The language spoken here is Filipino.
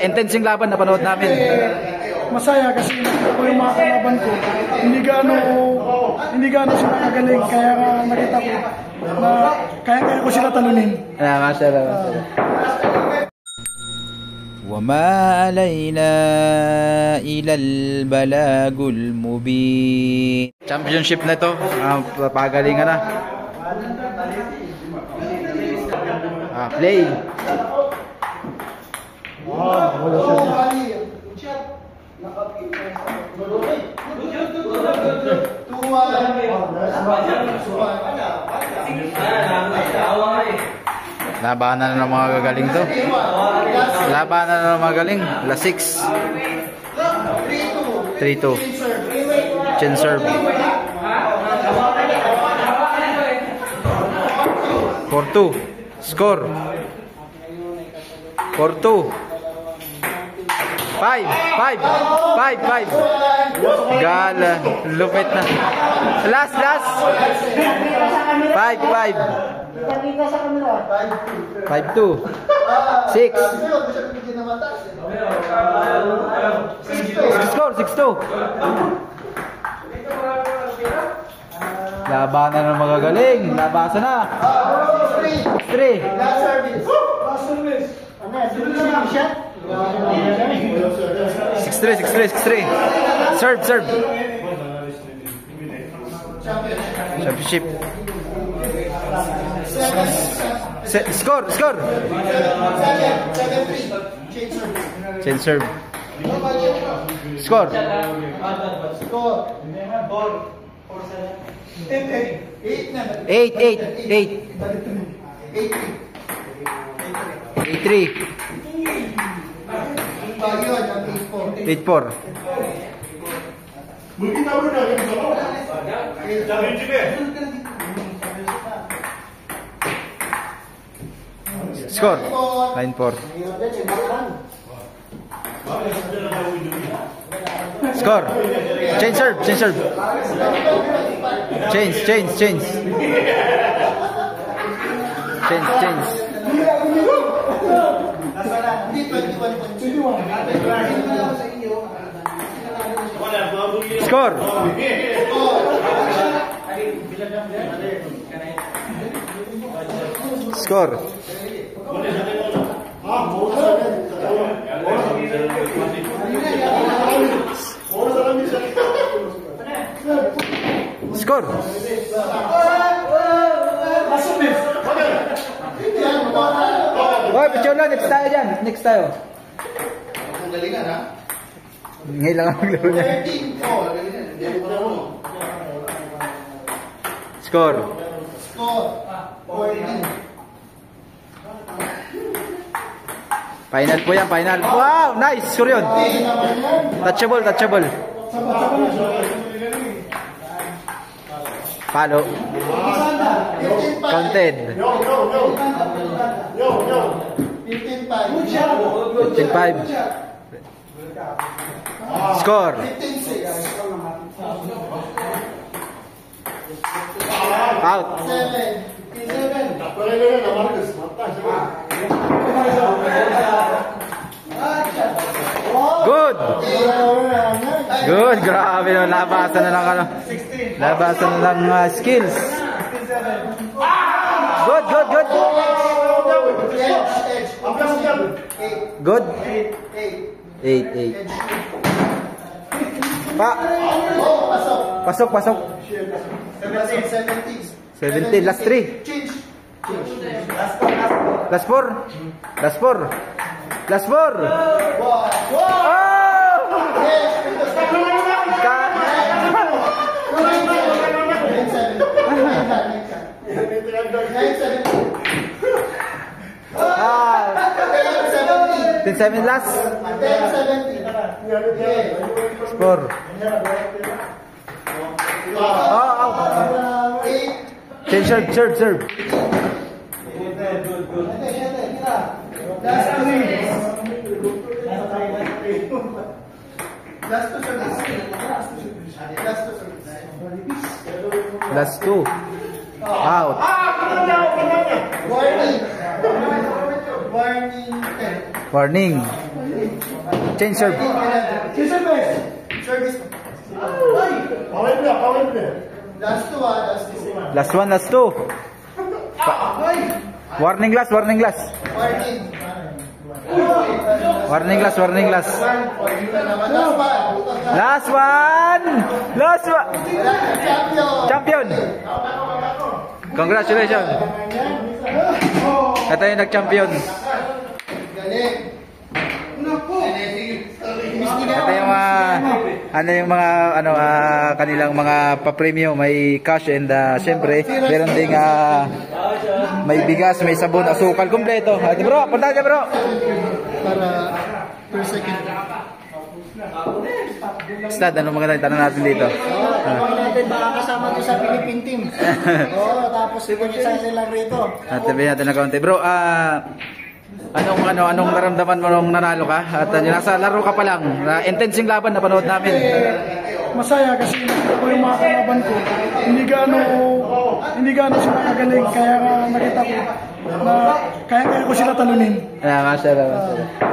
Intense yung laban na panood namin. Masaya kasi nakita ko yung mga kalaban ko. Hindi gaano sila kagaling. Kaya nakita ko na kaya ko sila talunin. Mashallah. وما علينا إلا البلاغ المبين. Championship na ito. Pagalingan na. Play. Labanan na ng mga gagaling to. Labanan na ng mga galing. Last 6. 3-2. Chin serve. 4-2. Score. 4-2. 5. Gala. Lupit na. Last. 5. 5-2. 6. Score 6-2. Labanan ng magagaling. Labasan na. 3. 6-3. Serve. Championship. Score. Change serve. Score. 8-3. 8-4. Score 9-4. Score. Change serve. Change. Score. Score. Score. Oy, picture lang. Next tayo dyan. Next tayo. Ang galingan ha? Ngayon lang ang maglaro niya. Score. 14. Final po yan, final. Wow, nice. Score yun. Touchable. Palo. Counted. 15-5. Score. Out. Good, grabe no, labasan na ng skills. Good. 8. Pasok. 17, last 3. Last 4. Oh! 10-7 last. Score. Out. Serve. Last 2. Out. Warning. Change serve. Si service. Service. Power play. Last two last two. Last one, last two. Warning glass, warning glass. Warning. Warning glass, warning glass. Last one. Last one. Champion. Champion. Congratulations. Ito yung nag-champion. Galing. Ito yung kanilang mga pa-premium, may cash and syempre meron ding may bigas, may sabon, asukal, kompleto. Ate bro, punta ka bro. Para per second. Stad, anong magandang tanong natin dito? natin baka kasama to sa Philippine team. Oo, tapos isa lang rito. Sabihin natin na kaunti. Bro, anong naramdaman mo nung nanalo ka? At nasa laro ka pa lang. Intense yung laban na panood namin. Masaya kasi nakita ko yung mga kalaban ko. Hindi gaano sila kagaling. Kaya nga nakita ko na kaya ko sila talunin. Mashallah.